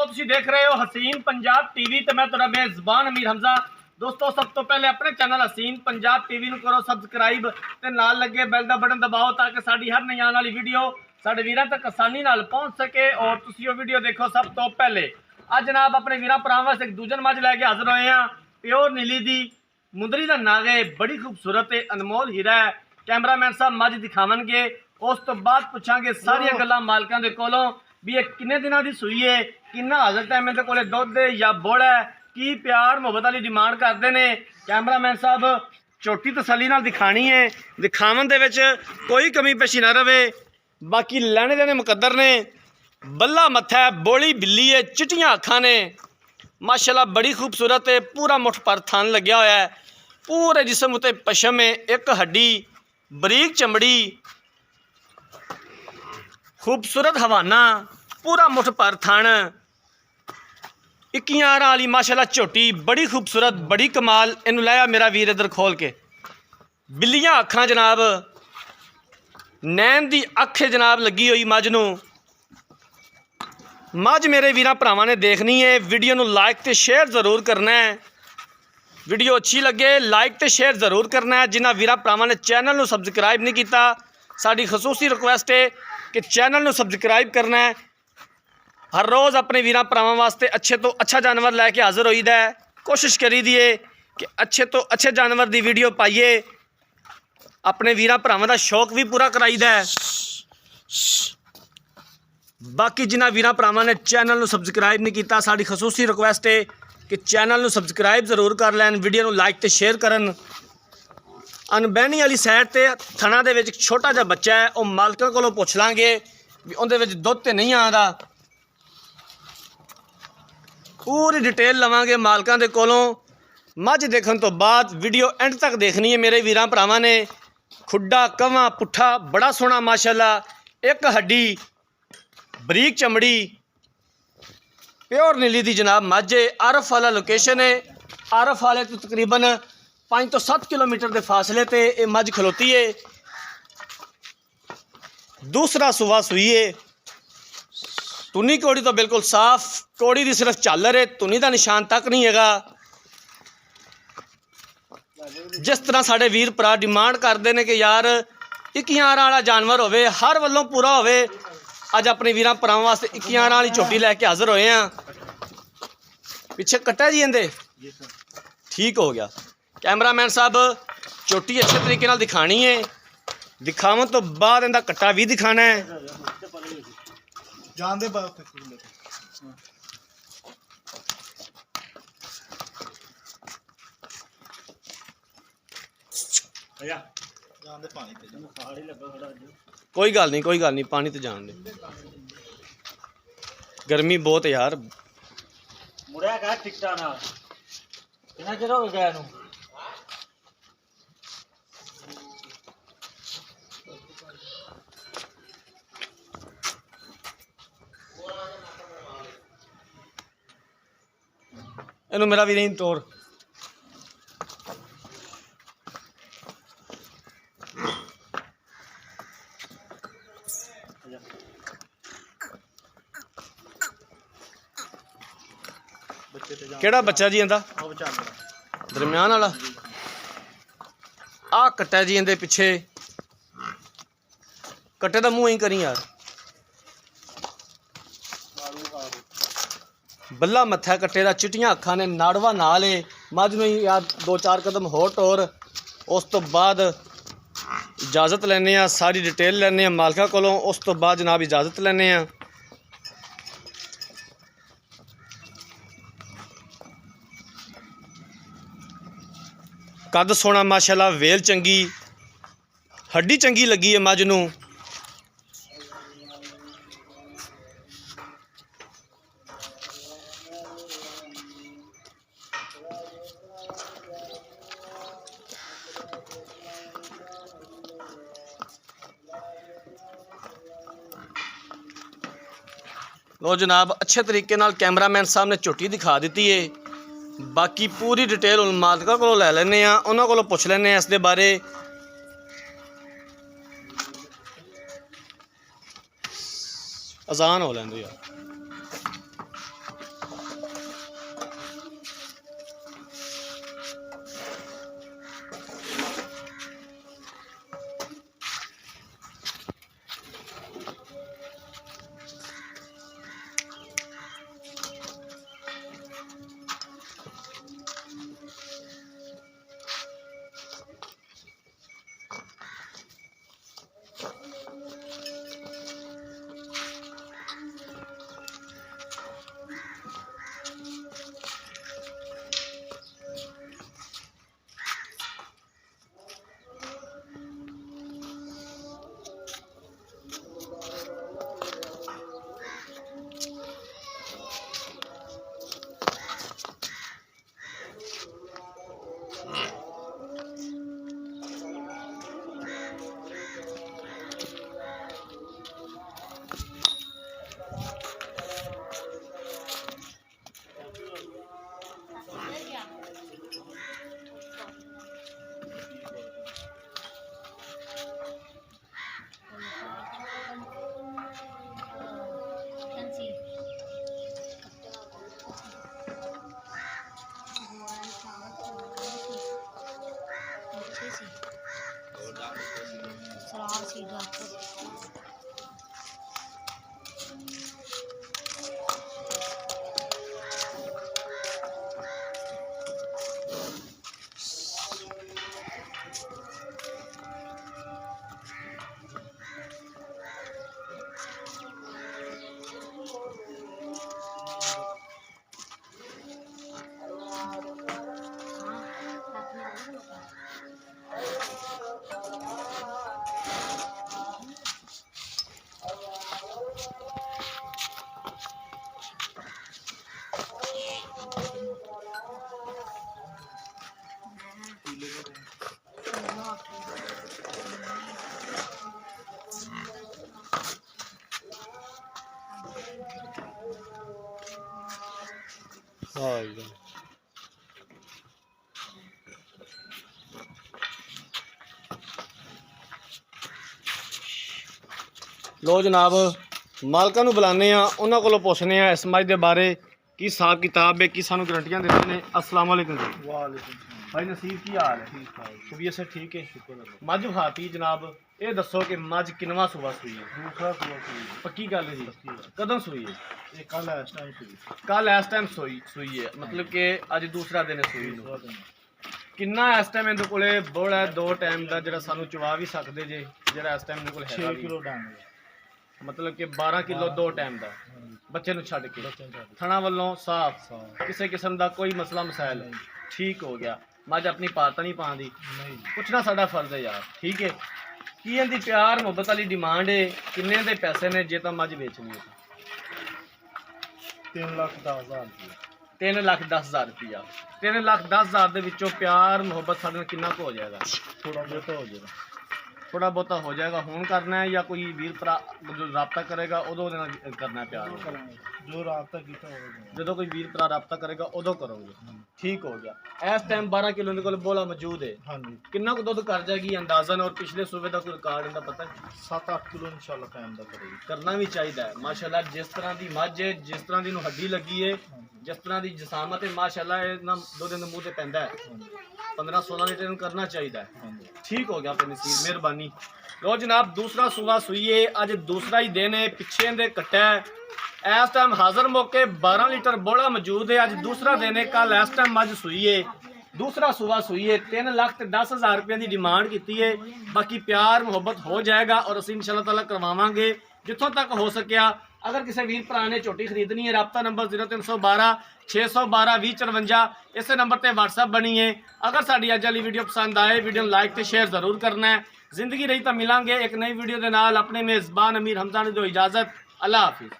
तुसीं देख रहे हो हसीन पंजाब टीवी ते मैं तुहाडा मेज़बान अमीर हमजा। दोस्तों सब तो पहले अपने चैनल हसीन पंजाब टीवी नूं करो सबसक्राइब ते नाल लगे बेल दा बटन दबाओ ताकि साडी हर नई आने वाली वीडियो साडे वीरां तक आसानी नाल पहुंच सके और तुसीं वो वीडियो देखो सब तो पहले। अज जनाब अपने वीरां भरावां वास्ते एक दूजन मझ लैके हाज़र होए हैं। प्योर नीली दी मुंदरी दा नाग है, बड़ी खूबसूरत है, अनमोल हीरा है। कैमरामैन साहब मझ दिखावणगे, उस तो बाद पुछांगे सारियां गल्लां मालकां दे कोलों भी ये किन्ने दिनां दी सूई है, किन्ना हाजर टाइम इहदे कोले दुध है या बुड़ है, की प्यार मुहब्बत वाली डिमांड करते हैं। कैमरामैन साहब छोटी तसल्ली नाल दिखानी है, दिखावन दे विच कोई कमी पेशी ना रहे। बाकी लैने देने मुकद्दर ने, बल्ला मत्था है, बोली बिल्ली है, चिट्टियां अखां ने, माशाल्लाह बड़ी खूबसूरत है। पूरा मुठ पर थन लग्या होया है, पूरे जिसम उत्ते पशम है, एक हड्डी, बरीक चमड़ी, खूबसूरत हवाना, पूरा मुठ पर थन, 21 वाली माशाल्लाह झोटी, बड़ी खूबसूरत, बड़ी कमाल। इनू लाया मेरा वीर इधर खोल के, बिल्लियां अखां जनाब, नैन दी अख जनाब लगी हुई मझ नूं। मझ मेरे वीरां भरावां ने देखनी है, वीडियो नूं लाइक ते शेयर जरूर करना है। वीडियो अच्छी लगे लाइक ते शेयर जरूर करना है। जिन्हां वीरां भरावां ने चैनल नूं सबसक्राइब नहीं किया, साडी खसूसी रिक्वेस्ट है कि चैनल नूं सबसक्राइब करना है। हर रोज़ अपने वीरां भरावां वास्ते अच्छे तो अच्छा जानवर लैके हाज़र होईदा है। कोशिश करी दी है कि अच्छे तो अच्छे जानवर की वीडियो पाइए, अपने वीरां भरावां दा शौक भी पूरा कराईदा है। बाकी जिन्हां वीरां भरावां ने चैनल नूं सबसक्राइब नहीं किया, साडी खसूसी रिक्वेस्ट है कि चैनल नूं सबसक्राइब जरूर कर लैन, वीडियो नूं लाइक ते शेयर करन। अनबहनी वाली साइड ते थणा दे विच छोटा जिहा बच्चा है, वह मालकां कोलों पुछ लांगे भी उहदे विच दुध ते नहीं आंदा। पूरी डिटेल लवांगे मालकां दे कोलों। मझ देखने तो बाद वीडियो एंड तक देखनी है मेरे वीरां भरावां ने। खुड्डा कवां पुट्ठा बड़ा सोहना माशाल्लाह, एक हड्डी, बरीक चमड़ी, प्योर नीली दी जनाब मझ है। आरफ वाला लोकेशन है, आरफ वाले तो तकरीबन 5 तो 7 किलोमीटर के फासले ते ये मझ खलोती है। दूसरा सुबह सुई है, तुनी कौड़ी तो बिल्कुल साफ, कौड़ी की सिर्फ झालर है, तुनी का निशान तक नहीं हैगा। जिस तरह साढ़े वीर भरा डिमांड करते हैं कि यार 21 वाला जानवर होवे, हर वालों पूरा होवे। अज अपने वीरां भरावां वास्ते 21 वाली झोटी लैके हाज़र होए हैं। पिछे कट्टा जी इहदे ठीक हो गया। कैमरामैन साहब झोटी अच्छे तरीके नाल दिखानी है, दिखावन तो बाद इहदा कट्टा भी दिखाना है। जान दे कोई गल नहीं, कोई गल नहीं, पानी तो जान दे। गर्मी बहुत है यार। मुड़िया कह टिकटा ना कितना चिर हो गया नू। इनू मेरा भी नहीं तोड़। केड़ा बच्चा जी इंदा? दरम्यान वाला। आ कट्टा जी इंदे पिछे, कट्टे दा मूँह ही करी यार। बल्ला मत्था कट्टे दा, चिट्टियां अखां ने, नाड़वा नाल है। मझ में ही यार 2-4 कदम होर टोर, उस तो बाद इजाजत लैने आ, सारी डिटेल लैने आ मालका कोलों। उस तो बाद जनाब इजाजत लैने आ। कद सोना माशाल्लाह, वेल चंगी, हड्डी चंगी लगी है मझ नूं। लो जनाब अच्छे तरीके नाल कैमरामैन साहब ने झोटी दिखा दी है। बाकी पूरी डिटेल हुण मालका कोलों लै लैने आ, उन्हां कोलों पुछ लैने आ इस दे बारे। अजान हो लैंदो यार। हाँ जी ਲੋ ਜਨਾਬ ਮਾਲਕਾਂ ਨੂੰ ਬੁਲਾਉਂਦੇ ਆ, ਉਹਨਾਂ ਕੋਲੋਂ ਪੁੱਛਦੇ ਆ ਇਸ ਮੱਝ ਦੇ ਬਾਰੇ ਕੀ ਹਿਸਾਬ ਕਿਤਾਬ ਹੈ, ਕੀ ਸਾਨੂੰ ਗਰੰਟੀਆਂ ਦਿੰਦੇ ਨੇ। अस्सलाम वालेकुम जी। वालेकुम भाई नसीब की हाल है? ठीक है तबीयत से ठीक है? शुक्र है मझ खाती जनाब, ये दसो कि मझ किनवा सुबह सूई है? दूसरा सुबह सुई पक्की गल है जी? पक्की है। कदों सूई है? ये कल इस टाइम सुई कल इस टाइम सूई है, मतलब कि अज दूसरा दिन है सूई दूसरा दिन किन्ना इस टाइम इहदे कोले बोल है दो टाइम का जिहड़ा सानू चवा भी सकदे जे, जिहड़ा इस टाइम इहदे कोल 6 हैगा भी, किलो डांग है मतलब कि 12 किलो दो टाइम का बच्चे नूं छड्ड के बच्चों का थणा वल्लों साफ, साफ किसी किस्म का कोई मसला मसाइल ठीक हो गया। मझ अपनी पात नहीं पाँदी, नहीं पुछना साडा फर्ज है यार, ठीक है। की इहदी प्यार मुहब्बत वाली डिमांड है, किन्ने दे पैसे ने जे तां मझ बेचनी है? 3,10,000 रुपये 3,10,000 रुपया। 3,10,000 ਦੇ ਵਿੱਚੋਂ ਪਿਆਰ ਮੁਹੱਬਤ ਸਾਡੇ ਨਾਲ ਕਿੰਨਾ ਕੁ ਹੋ ਜਾਏਗਾ? थोड़ा बहुत हो जाएगा ਥੋੜਾ ਬਹੁਤਾ ਹੋ ਜਾਏਗਾ। ਹੁਣ ਕਰਨਾ ਹੈ ਜਾਂ ਕੋਈ ਵੀਰ ਭਰਾ ਜੋ ਰਾਬਤਾ ਕਰੇਗਾ ਉਦੋਂ ਉਹਦੇ ਨਾਲ ਕਰਨਾ ਹੈ ਪਿਆਰ? जो रात तक गीता होगा ਜਦੋਂ ਕੋਈ ਵੀਰ ਭਰਾ ਰਾਬਤਾ ਕਰੇਗਾ ਉਦੋਂ ਕਰੋਗੇ, ਠੀਕ ਹੋ ਗਿਆ। ਇਸ ਟਾਈਮ 12 ਕਿਲੋ ਦੇ ਕੋਲ ਬੋਲਾ ਮੌਜੂਦ ਹੈ, हाँ जी ਕਿੰਨਾ ਕੁ ਦੁੱਧ ਕਰ ਜਾਏਗੀ ਅੰਦਾਜ਼ਨ? ਔਰ ਪਿਛਲੇ ਸੂਬੇ ਦਾ ਕੋਈ ਰਿਕਾਰਡ ਇਹਦਾ ਪਤਾ ਹੈ? 7-8 किलो इंशाल्लाह कायम दा करेगी ਕਰਨਾ ਵੀ ਚਾਹੀਦਾ ਹੈ। ਮਾਸ਼ਾਅੱਲਾ ਜਿਸ ਤਰ੍ਹਾਂ ਦੀ ਮੱਝ ਹੈ, ਜਿਸ ਤਰ੍ਹਾਂ ਦੀ ਨੂੰ ਹੱਡੀ ਲੱਗੀ ਹੈ, ਜਿਸ ਤਰ੍ਹਾਂ ਦੀ ਜਸਾਮਤ ਹੈ, ਮਾਸ਼ਾਅੱਲਾ ਇਹ ਨਾ ਦੁੱਧ ਦੇ ਮੂੰਹ ਤੇ ਪੈਂਦਾ ਹੈ। 15-16 ਲੀਟਰ ਨੂੰ ਕਰਨਾ ਚਾਹੀਦਾ ਹੈ। हाँ जी ठीक हो गया अपने नसीब, मेहरबानी। लो जनाब दूसरा सूबा सूईए, अज दूसरा ही दिन है, पिछे दे कट्टा है। इस टाइम हाजिर मौके 12 लीटर बोला मौजूद है। अज दूसरा दिन है, कल इस टाइम मज सूईए, दूसरा सूबा सूईए। 3,10,000 रुपये की डिमांड की है। बाकी प्यार मुहब्बत हो जाएगा और असीं इंशाअल्लाह ताला करवावांगे जिथों तक हो सकिया। अगर किसी वीर भरा ने झोटी खरीदनी है, राबता नंबर 0312 612 2054 इस नंबर पर व्हाट्सएप बनी है। अगर साड़ी अज वाली वीडियो पसंद आए, वीडियो लाइक तो शेयर जरूर करना है। जिंदगी रही तो मिलांगे एक नई वीडियो के नाल। अपने मेज़बान अमीर हमजा ने दो इजाज़त। अल्लाह हाफिज़।